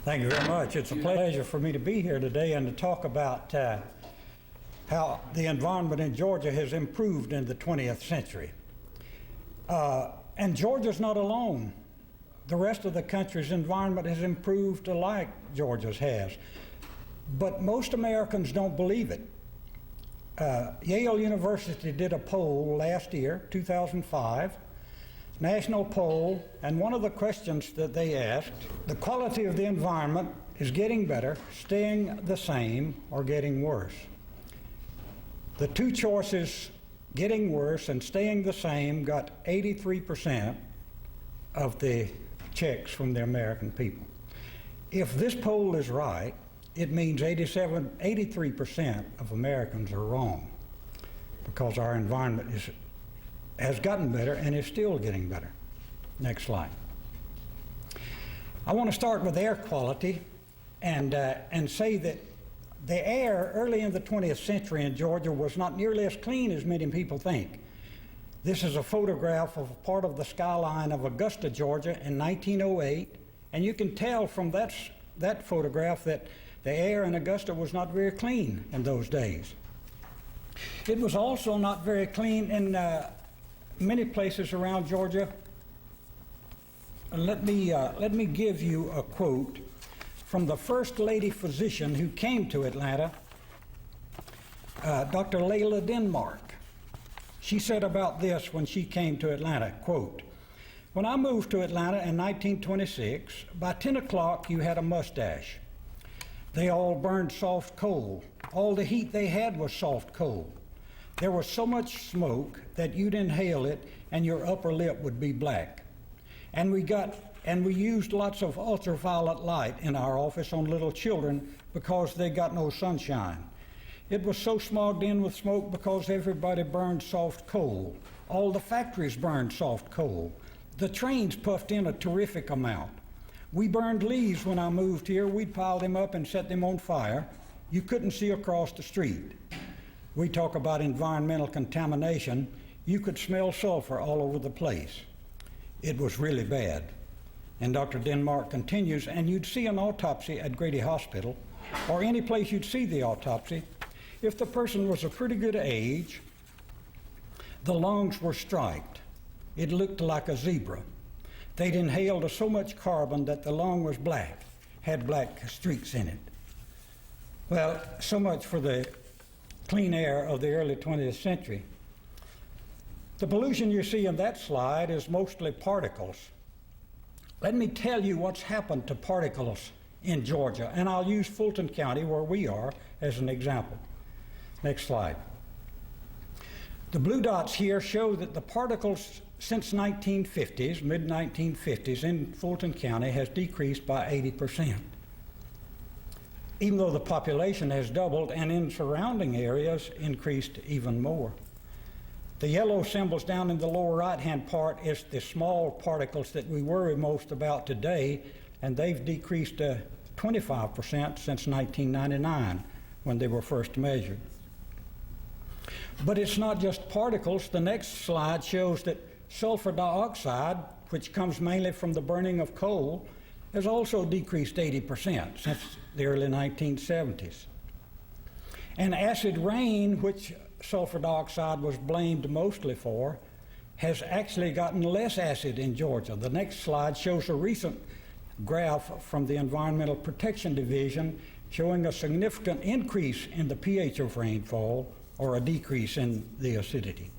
Thank you very much. It's a pleasure for me to be here today and to talk about how the environment in Georgia has improved in the 20th century. And Georgia's not alone. The rest of the country's environment has improved like Georgia's has. But most Americans don't believe it. Yale University did a poll last year, 2005, national poll, and one of the questions that they asked, the quality of the environment is getting better, staying the same, or getting worse. The two choices, getting worse and staying the same, got 83% of the checks from the American people. If this poll is right, it means 83% of Americans are wrong, because our environment has gotten better and is still getting better. Next slide. I want to start with air quality and say that the air early in the 20th century in Georgia was not nearly as clean as many people think. This is a photograph of part of the skyline of Augusta, Georgia in 1908, and you can tell from that photograph that the air in Augusta was not very clean in those days. It was also not very clean in many places around Georgia. Let me give you a quote from the first lady physician who came to Atlanta, Dr. Layla Denmark. She said about this when she came to Atlanta, quote, "When I moved to Atlanta in 1926, by 10 o'clock you had a mustache. They all burned soft coal. All the heat they had was soft coal. There was so much smoke that you'd inhale it and your upper lip would be black. And we used lots of ultraviolet light in our office on little children because they got no sunshine. It was so smogged in with smoke because everybody burned soft coal. All the factories burned soft coal. The trains puffed in a terrific amount. We burned leaves when I moved here. We'd pile them up and set them on fire. You couldn't see across the street. We talk about environmental contamination. You could smell sulfur all over the place. It was really bad." And Dr. Denmark continues, "And you'd see an autopsy at Grady Hospital, or any place you'd see the autopsy. If the person was a pretty good age, the lungs were striped. It looked like a zebra. They'd inhaled so much carbon that the lung was black, had black streaks in it." Well, so much for the clean air of the early 20th century. The pollution you see in that slide is mostly particles. Let me tell you what's happened to particles in Georgia, and I'll use Fulton County, where we are, as an example. Next slide. The blue dots here show that the particles since 1950s, mid-1950s, in Fulton County has decreased by 80%. Even though the population has doubled and in surrounding areas increased even more. The yellow symbols down in the lower right-hand part is the small particles that we worry most about today, and they've decreased 25% since 1999 when they were first measured. But it's not just particles. The next slide shows that sulfur dioxide, which comes mainly from the burning of coal, has also decreased 80% since the early 1970s. And acid rain, which sulfur dioxide was blamed mostly for, has actually gotten less acid in Georgia. The next slide shows a recent graph from the Environmental Protection Division showing a significant increase in the pH of rainfall, or a decrease in the acidity.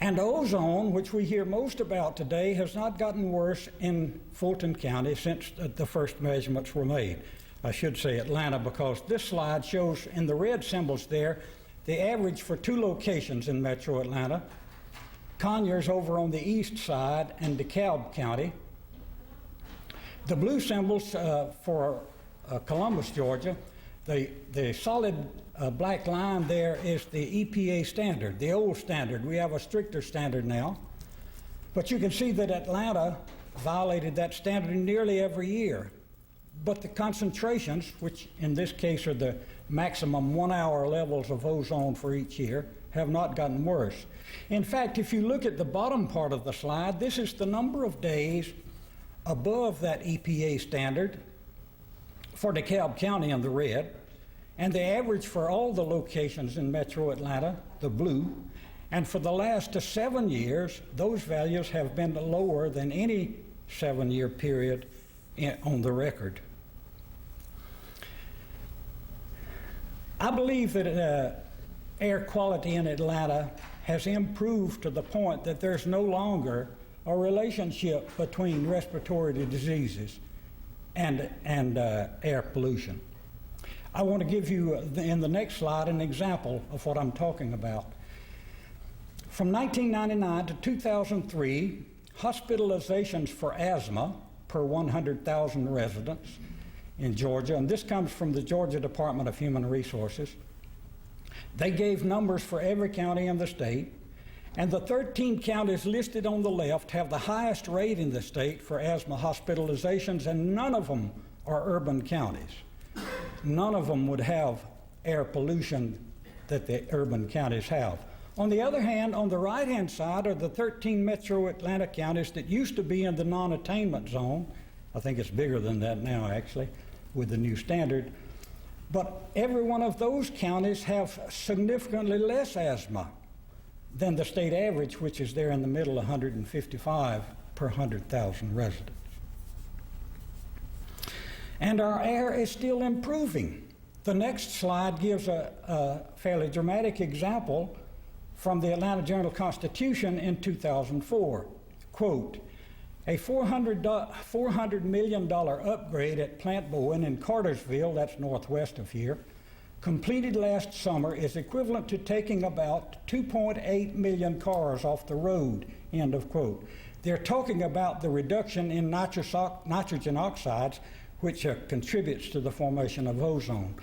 And ozone, which we hear most about today, has not gotten worse in Fulton County since the first measurements were made. I should say Atlanta, because this slide shows in the red symbols there the average for two locations in metro Atlanta. Conyers over on the east side and DeKalb County. The blue symbols for Columbus, Georgia, the solid black line there is the EPA standard, the old standard. We have a stricter standard now. But you can see that Atlanta violated that standard nearly every year. But the concentrations, which in this case are the maximum 1 hour levels of ozone for each year, have not gotten worse. In fact, if you look at the bottom part of the slide, this is the number of days above that EPA standard for DeKalb County in the red, and the average for all the locations in Metro Atlanta, the blue, and for the last 7 years, those values have been lower than any 7-year period on the record. I believe that air quality in Atlanta has improved to the point that there's no longer a relationship between respiratory diseases and air pollution. I want to give you, in the next slide, an example of what I'm talking about. From 1999 to 2003, hospitalizations for asthma per 100,000 residents in Georgia, and this comes from the Georgia Department of Human Resources. They gave numbers for every county in the state, and the 13 counties listed on the left have the highest rate in the state for asthma hospitalizations, and none of them are urban counties. None of them would have air pollution that the urban counties have. On the other hand, on the right-hand side are the 13 metro Atlanta counties that used to be in the non-attainment zone. I think it's bigger than that now, actually, with the new standard. But every one of those counties have significantly less asthma than the state average, which is there in the middle, 155 per 100,000 residents. And our air is still improving. The next slide gives a fairly dramatic example from the Atlanta Journal-Constitution in 2004. Quote, a $400 million upgrade at Plant Bowen in Cartersville, that's northwest of here, completed last summer is equivalent to taking about 2.8 million cars off the road, end of quote. They're talking about the reduction in nitrogen oxides, which contributes to the formation of ozone.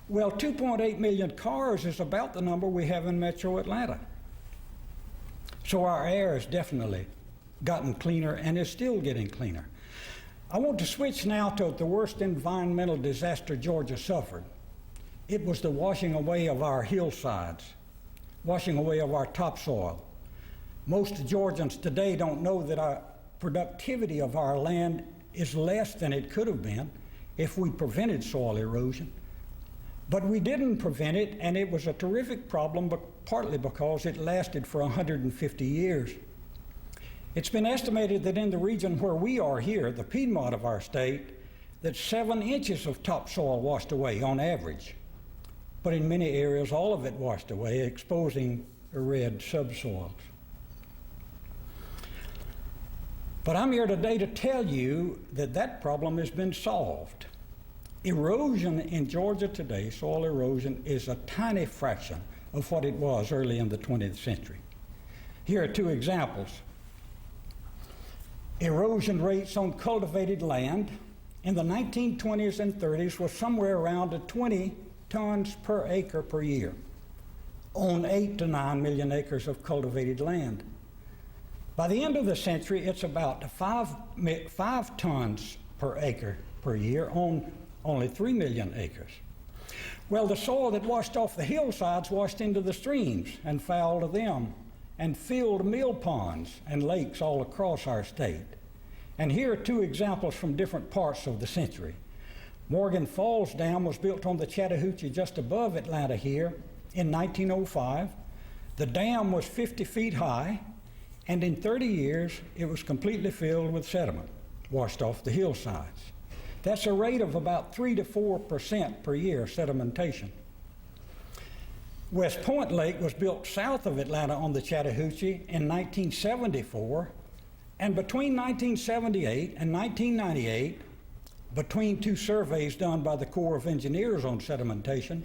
Well, 2.8 million cars is about the number we have in Metro Atlanta. So our air has definitely gotten cleaner and is still getting cleaner. I want to switch now to the worst environmental disaster Georgia suffered. It was the washing away of our hillsides, washing away of our topsoil. Most Georgians today don't know that our productivity of our land is less than it could have been if we prevented soil erosion. But we didn't prevent it, and it was a terrific problem, but partly because it lasted for 150 years. It's been estimated that in the region where we are here, the Piedmont of our state, that 7 inches of topsoil washed away on average. But in many areas, all of it washed away, exposing red subsoils. But I'm here today to tell you that that problem has been solved. Erosion in Georgia today, soil erosion, is a tiny fraction of what it was early in the 20th century. Here are 2 examples. Erosion rates on cultivated land in the 1920s and 30s was somewhere around 20 tons per acre per year on 8 to 9 million acres of cultivated land. By the end of the century, it's about 5 tons per acre per year on only 3 million acres. Well, the soil that washed off the hillsides washed into the streams and fouled them and filled mill ponds and lakes all across our state. And here are 2 examples from different parts of the century. Morgan Falls Dam was built on the Chattahoochee just above Atlanta here in 1905. The dam was 50 feet high, and in 30 years, it was completely filled with sediment, washed off the hillsides. That's a rate of about 3 to 4% per year sedimentation. West Point Lake was built south of Atlanta on the Chattahoochee in 1974, and between 1978 and 1998, between 2 surveys done by the Corps of Engineers on sedimentation,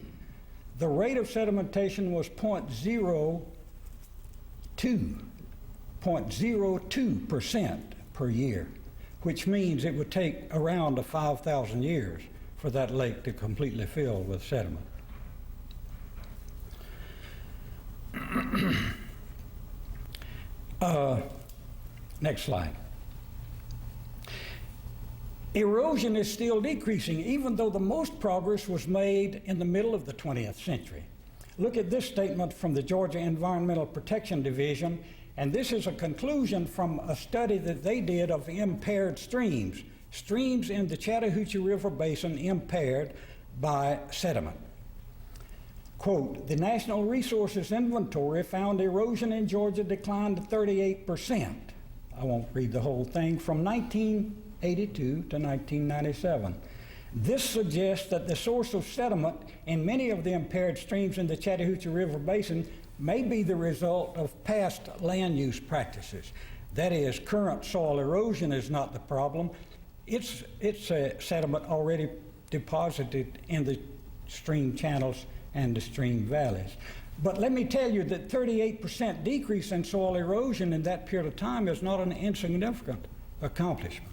the rate of sedimentation was 0.02% per year, which means it would take around 5,000 years for that lake to completely fill with sediment. Next slide. Erosion is still decreasing, even though the most progress was made in the middle of the 20th century. Look at this statement from the Georgia Environmental Protection Division And this is a conclusion from a study that they did of impaired streams, streams in the Chattahoochee River Basin impaired by sediment. Quote, the National Resources Inventory found erosion in Georgia declined to 38%. I won't read the whole thing, from 1982 to 1997. This suggests that the source of sediment in many of the impaired streams in the Chattahoochee River Basin may be the result of past land use practices. That is, current soil erosion is not the problem. It's sediment already deposited in the stream channels and the stream valleys. But let me tell you that 38% decrease in soil erosion in that period of time is not an insignificant accomplishment.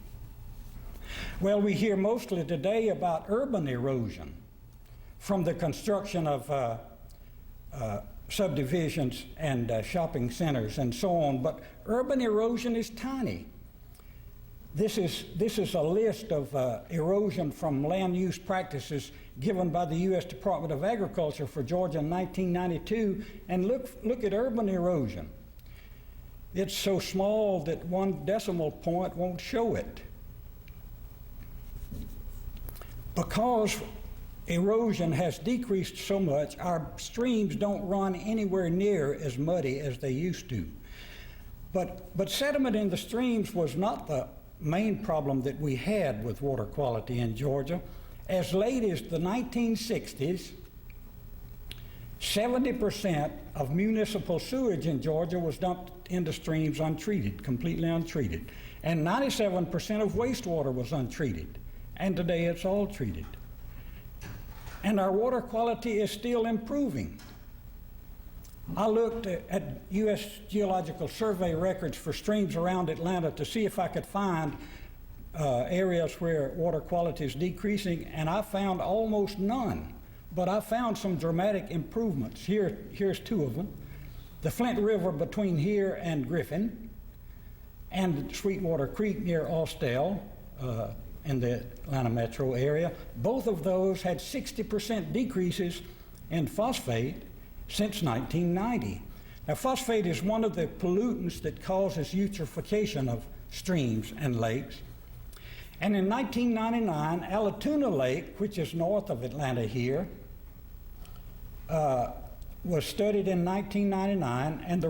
Well, we hear mostly today about urban erosion from the construction of subdivisions and shopping centers and so on, but urban erosion is tiny. This is a list of erosion from land use practices given by the U.S. Department of Agriculture for Georgia in 1992, and look at urban erosion. It's so small that one decimal point won't show it. Because erosion has decreased so much, our streams don't run anywhere near as muddy as they used to. But sediment in the streams was not the main problem that we had with water quality in Georgia. As late as the 1960s, 70% of municipal sewage in Georgia was dumped into streams untreated, completely untreated. And 97% of wastewater was untreated. And today it's all treated. And our water quality is still improving. I looked at U.S. Geological Survey records for streams around Atlanta to see if I could find areas where water quality is decreasing, and I found almost none. But I found some dramatic improvements. Here's two of them. The Flint River between here and Griffin, and Sweetwater Creek near Austell, in the Atlanta metro area. Both of those had 60% decreases in phosphate since 1990. Now, phosphate is one of the pollutants that causes eutrophication of streams and lakes. And in 1999, Allatoona Lake, which is north of Atlanta here, was studied in 1999, and the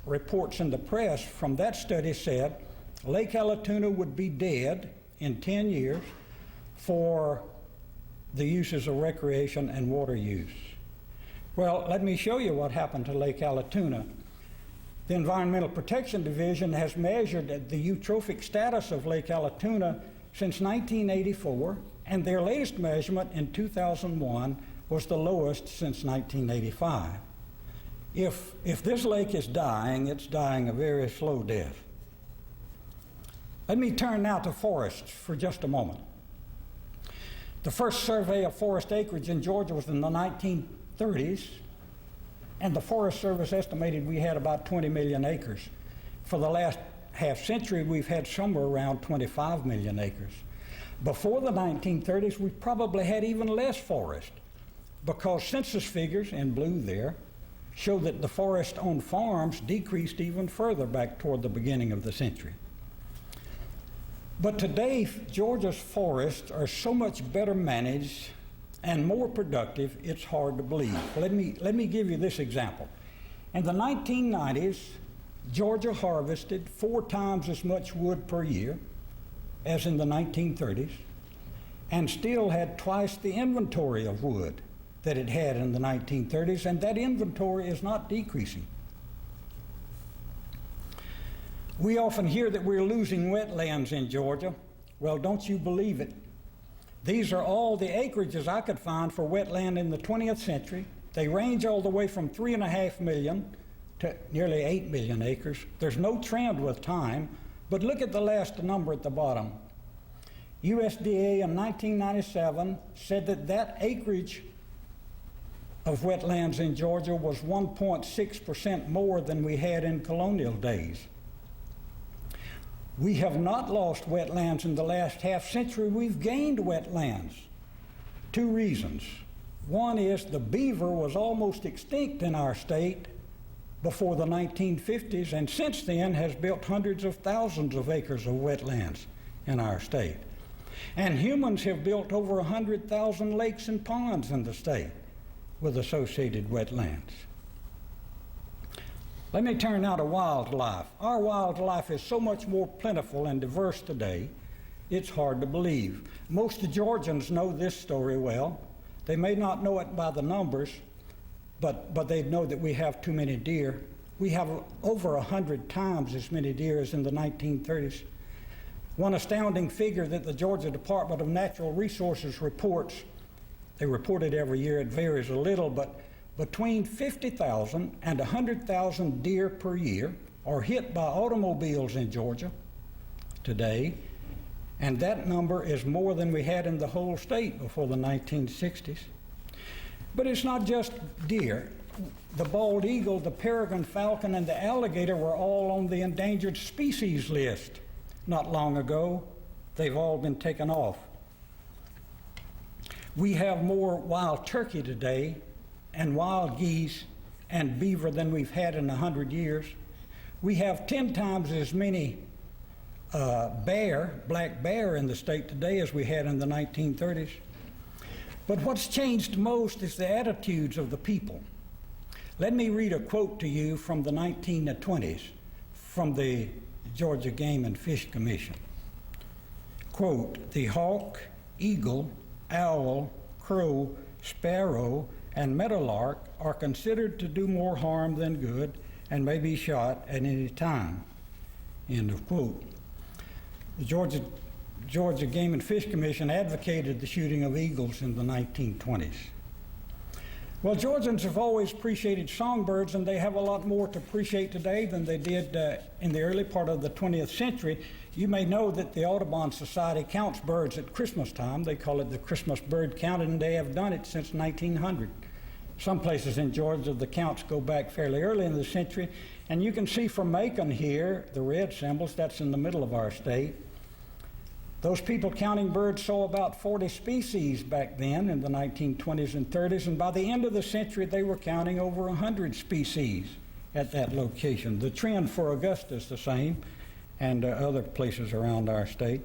reports in the press from that study said Lake Allatoona would be dead in 10 years for the uses of recreation and water use. Well, let me show you what happened to Lake Allatoona. The Environmental Protection Division has measured the eutrophic status of Lake Allatoona since 1984, and their latest measurement in 2001 was the lowest since 1985. If this lake is dying, it's dying a very slow death. Let me turn now to forests for just a moment. The first survey of forest acreage in Georgia was in the 1930s, and the Forest Service estimated we had about 20 million acres. For the last half century, we've had somewhere around 25 million acres. Before the 1930s, we probably had even less forest, because census figures, in blue there, show that the forest on farms decreased even further back toward the beginning of the century. But today, Georgia's forests are so much better managed and more productive, it's hard to believe. Let me give you this example. In the 1990s, Georgia harvested 4 times as much wood per year as in the 1930s, and still had twice the inventory of wood that it had in the 1930s, and that inventory is not decreasing. We often hear that we're losing wetlands in Georgia. Well, don't you believe it. These are all the acreages I could find for wetland in the 20th century. They range all the way from 3.5 million to nearly 8 million acres. There's no trend with time, but look at the last number at the bottom. USDA in 1997 said that acreage of wetlands in Georgia was 1.6% more than we had in colonial days. We have not lost wetlands in the last half century. We've gained wetlands. 2 reasons. One is the beaver was almost extinct in our state before the 1950s, and since then has built hundreds of thousands of acres of wetlands in our state. And humans have built over 100,000 lakes and ponds in the state with associated wetlands. Let me turn now to wildlife. Our wildlife is so much more plentiful and diverse today, it's hard to believe. Most Georgians know this story well. They may not know it by the numbers, but they know that we have too many deer. We have over 100 times as many deer as in the 1930s. One astounding figure that the Georgia Department of Natural Resources reports, they report it every year, it varies a little, but between 50,000 and 100,000 deer per year are hit by automobiles in Georgia today, and that number is more than we had in the whole state before the 1960s. But it's not just deer. The bald eagle, the peregrine falcon, and the alligator were all on the endangered species list not long ago. They've all been taken off. We have more wild turkey today and wild geese and beaver than we've had in 100 years. We have 10 times as many black bear in the state today as we had in the 1930s. But what's changed most is the attitudes of the people. Let me read a quote to you from the 1920s from the Georgia Game and Fish Commission. Quote, "The hawk, eagle, owl, crow, sparrow, and meadowlark are considered to do more harm than good and may be shot at any time." End of quote. The Georgia Game and Fish Commission advocated the shooting of eagles in the 1920s. Well, Georgians have always appreciated songbirds, and they have a lot more to appreciate today than they did in the early part of the 20th century. You may know that the Audubon Society counts birds at Christmas time. They call it the Christmas bird count, and they have done it since 1900. Some places in Georgia, the counts go back fairly early in the century, and you can see from Macon here, the red symbols, that's in the middle of our state. Those people counting birds saw about 40 species back then in the 1920s and 30s, and by the end of the century, they were counting over 100 species at that location. The trend for Augusta is the same, and other places around our state.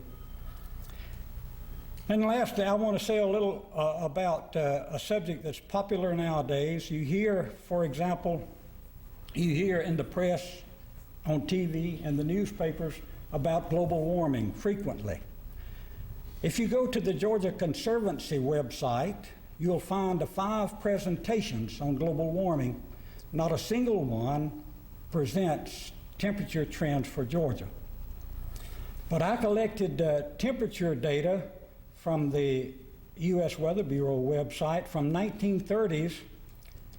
And lastly, I want to say a little about a subject that's popular nowadays. You hear, for example, you hear in the press, on TV, and the newspapers about global warming frequently. If you go to the Georgia Conservancy website, you'll find 5 presentations on global warming. Not a single one presents temperature trends for Georgia. But I collected temperature data from the U.S. Weather Bureau website from 1930s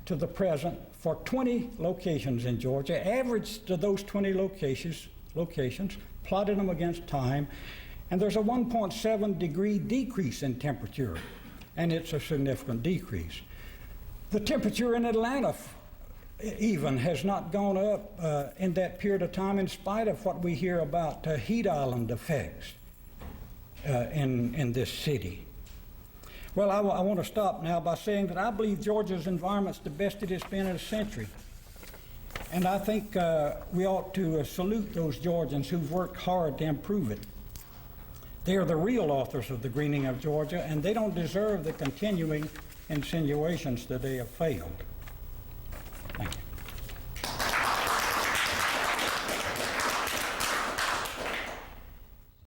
to the present for 20 locations in Georgia, averaged to those 20 locations, plotted them against time, and there's a 1.7 degree decrease in temperature, and it's a significant decrease. The temperature in Atlanta even has not gone up in that period of time, in spite of what we hear about heat island effects in this city. Well, I want to stop now by saying that I believe Georgia's environment's the best it has been in a century. And I think we ought to salute those Georgians who've worked hard to improve it. They are the real authors of the greening of Georgia, and they don't deserve the continuing insinuations that they have failed.